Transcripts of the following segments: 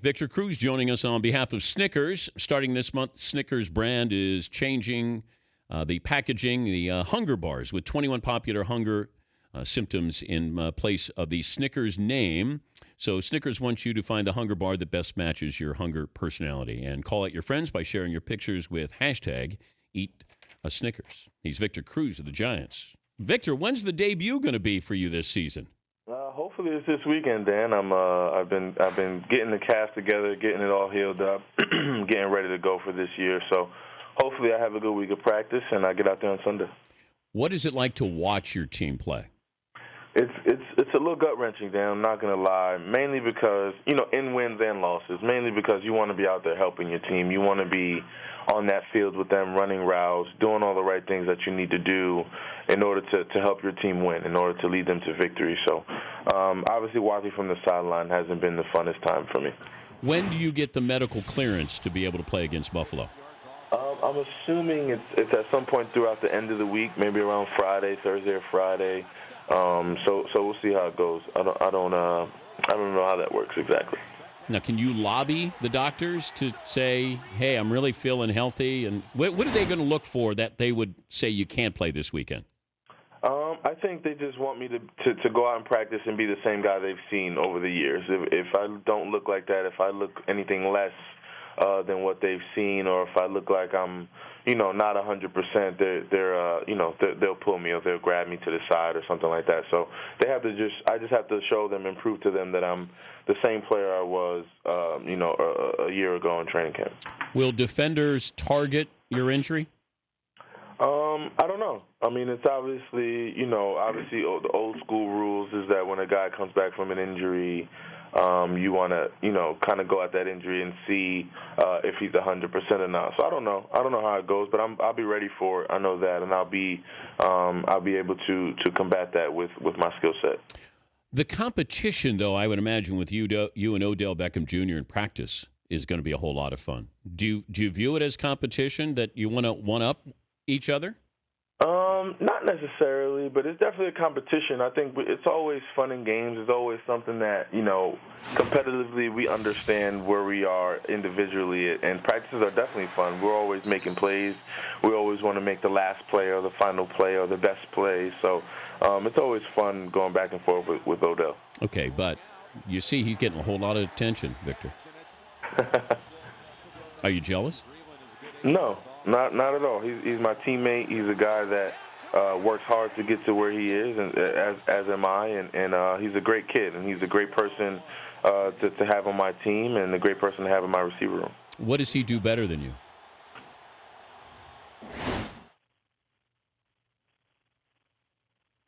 Victor Cruz joining us on behalf of Snickers. Starting this month, Snickers brand is changing the packaging, the hunger bars with 21 popular hunger symptoms in place of the Snickers name. So Snickers wants you to find the hunger bar that best matches your hunger personality and call out your friends by sharing your pictures with hashtag Eat a Snickers. He's Victor Cruz of the Giants. Victor, when's the debut going to be for you this season? Hopefully it's this weekend, Dan. I've been getting the cast together, getting it all healed up, getting ready to go for this year. So hopefully I have a good week of practice and I get out there on Sunday. What is it like to watch your team play? It's a little gut-wrenching, Dan, I'm not going to lie, mainly because, in wins and losses, mainly because you want to be out there helping your team. You want to be on that field with them, running routes, doing all the right things that you need to do in order to help your team win, in order to lead them to victory. So, obviously, watching from the sideline hasn't been the funnest time for me. When do you get the medical clearance to be able to play against Buffalo? I'm assuming it's at some point throughout the end of the week, maybe around Thursday or Friday. So we'll see how it goes. I don't know how that works exactly. Now, can you lobby the doctors to say, hey, I'm really feeling healthy? And what are they going to look for that they would say you can't play this weekend? I think they just want me to go out and practice and be the same guy they've seen over the years. If I don't look like that, if I look anything less than what they've seen, or if I look like I'm, not 100%, they'll pull me or they'll grab me to the side or something like that. So I just have to show them and prove to them that I'm the same player I was, a year ago in training camp. Will defenders target your injury? I don't know. I mean, it's obviously the old school rules is that when a guy comes back from an injury, you want to, kind of go at that injury and see if he's 100% or not. So I don't know. I don't know how it goes, but I'll be ready for it. I know that, and I'll be able to combat that with my skill set. The competition, though, I would imagine with you and Odell Beckham Jr. in practice is going to be a whole lot of fun. Do you view it as competition that you want to one-up each other? Not necessarily, but it's definitely a competition. I think it's always fun in games. It's always something that, competitively we understand where we are individually, and practices are definitely fun. We're always making plays. We always want to make the last play or the final play or the best play. So it's always fun going back and forth with Odell. Okay, but you see he's getting a whole lot of attention, Victor. Are you jealous? No, not at all. He's my teammate. He's a guy that works hard to get to where he is, and as am I. And he's a great kid, and he's a great person to have on my team, and a great person to have in my receiver room. What does he do better than you?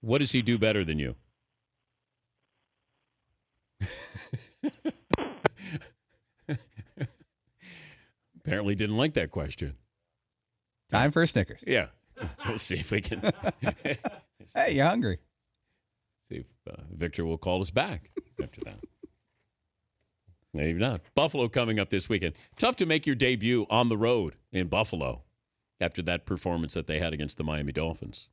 What does he do better than you? Apparently didn't like that question. Time for a Snickers. Yeah. We'll see if we can. Hey, you're hungry. See if Victor will call us back after that. Maybe not. Buffalo coming up this weekend. Tough to make your debut on the road in Buffalo after that performance that they had against the Miami Dolphins.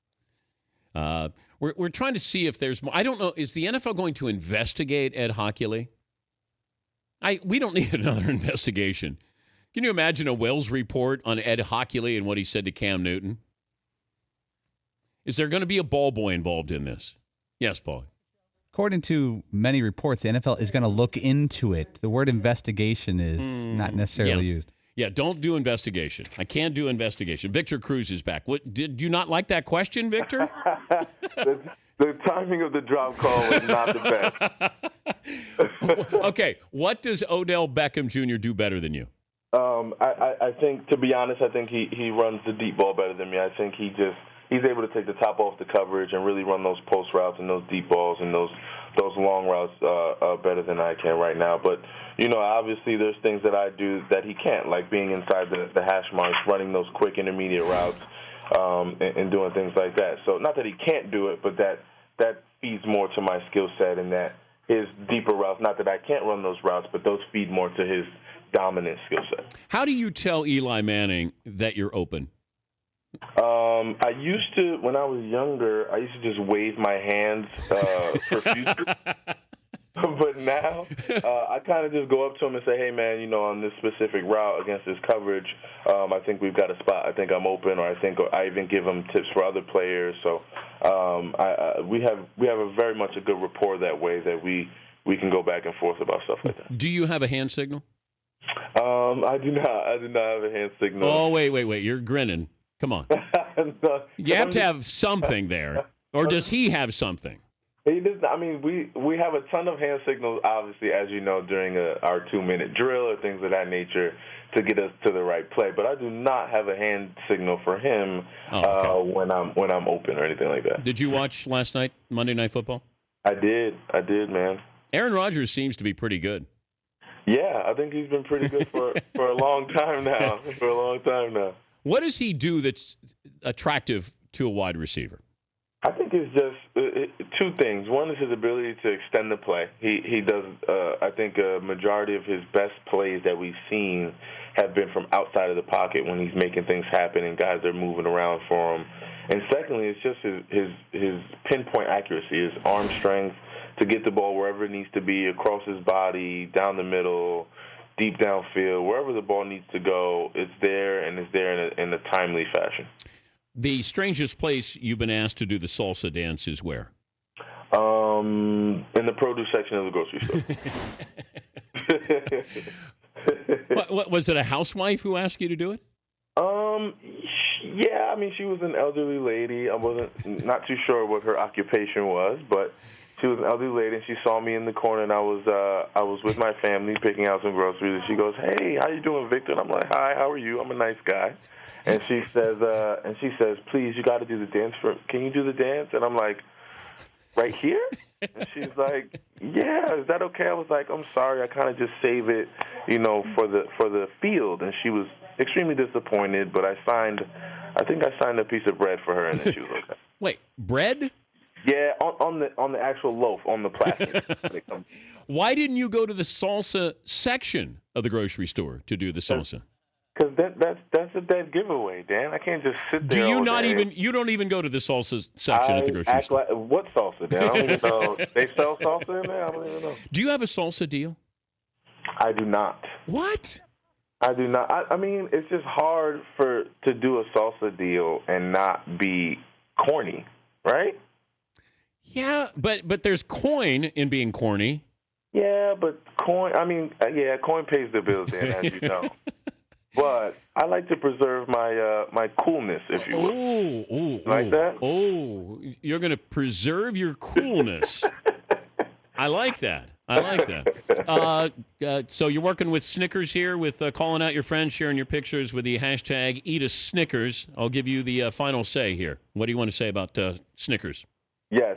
We're trying to see if there's more. I don't know. Is the NFL going to investigate Ed Hockley? We don't need another investigation. Can you imagine a Wells report on Ed Hockley and what he said to Cam Newton? Is there going to be a ball boy involved in this? Yes, Paul. According to many reports, the NFL is going to look into it. The word investigation is not necessarily used. Yeah, don't do investigation. I can't do investigation. Victor Cruz is back. What did you not like that question, Victor? The timing of the drop call was not the best. Okay, what does Odell Beckham Jr. do better than you? I think, to be honest, I think he runs the deep ball better than me. I think he's able to take the top off the coverage and really run those post routes and those deep balls and those long routes better than I can right now. But, obviously there's things that I do that he can't, like being inside the hash marks, running those quick intermediate routes, and doing things like that. So not that he can't do it, but that feeds more to my skill set, and that his deeper routes, not that I can't run those routes, but those feed more to his dominant skill set. How do you tell Eli Manning that you're open? I used to, when I was younger, I used to just wave my hands profusely. But now, I kind of just go up to him and say, hey, man, on this specific route against this coverage, I think we've got a spot. I think I'm open, or I even give him tips for other players. So we have a very much a good rapport that way that we can go back and forth about stuff like that. Do you have a hand signal? I do not. I do not have a hand signal. Oh, wait. You're grinning. Come on. No, you have to have something there. Or does he have something? He does. I mean, we have a ton of hand signals, obviously, as you know, during our 2-minute drill or things of that nature to get us to the right play. But I do not have a hand signal for him when I'm open or anything like that. Did you watch last night, Monday Night Football? I did, man. Aaron Rodgers seems to be pretty good. Yeah, I think he's been pretty good for a long time now. What does he do that's attractive to a wide receiver? I think it's just two things. One is his ability to extend the play. He does, I think, a majority of his best plays that we've seen have been from outside of the pocket when he's making things happen and guys are moving around for him. And secondly, it's just his pinpoint accuracy, his arm strength to get the ball wherever it needs to be, across his body, down the middle, deep downfield, wherever the ball needs to go, it's there, and it's there in a timely fashion. The strangest place you've been asked to do the salsa dance is where? In the produce section of the grocery store. What, was it a housewife who asked you to do it? Yeah, I mean, she was an elderly lady. I wasn't not too sure what her occupation was, but she was an elderly lady, and she saw me in the corner, and I was with my family picking out some groceries, and she goes, "Hey, how you doing, Victor?" And I'm like, "Hi, how are you? I'm a nice guy." And she says, "Please, you got to do the dance can you do the dance?" And I'm like, "Right here?" And she's like, "Yeah, is that okay?" I was like, "I'm sorry, I kind of just save it, for the field." And she was extremely disappointed, but I think I signed a piece of bread for her, and then she was okay. Wait, bread? Yeah, on the actual loaf, on the plastic. Why didn't you go to the salsa section of the grocery store to do the salsa? Because that's a dead giveaway, Dan. I can't just sit there. You don't even go to the salsa section at the grocery store? What salsa, Dan? I don't even know. They sell salsa in there? I don't even know. Do you have a salsa deal? I do not. What? I do not. I mean, it's just hard to do a salsa deal and not be corny, right? Yeah, but there's coin in being corny. Yeah, but coin pays the bills, Dan, as you know. But I like to preserve my coolness, if you will. Like that? Oh, you're going to preserve your coolness. I like that. So you're working with Snickers here, with calling out your friends, sharing your pictures with the hashtag Eat a Snickers. I'll give you the final say here. What do you want to say about Snickers? Yes,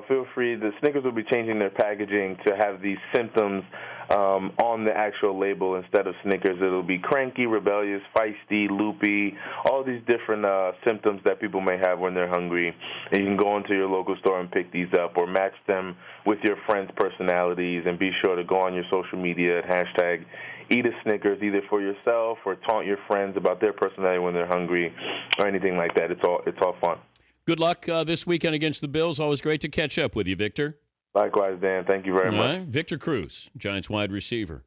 feel free. The Snickers will be changing their packaging to have these symptoms on the actual label. Instead of Snickers, it'll be cranky, rebellious, feisty, loopy, all these different symptoms that people may have when they're hungry. And you can go into your local store and pick these up or match them with your friends' personalities. And be sure to go on your social media at hashtag Eat a Snickers, either for yourself or taunt your friends about their personality when they're hungry or anything like that. It's all fun. Good luck this weekend against the Bills. Always great to catch up with you, Victor. Likewise, Dan. Thank you very much. Victor Cruz, Giants wide receiver.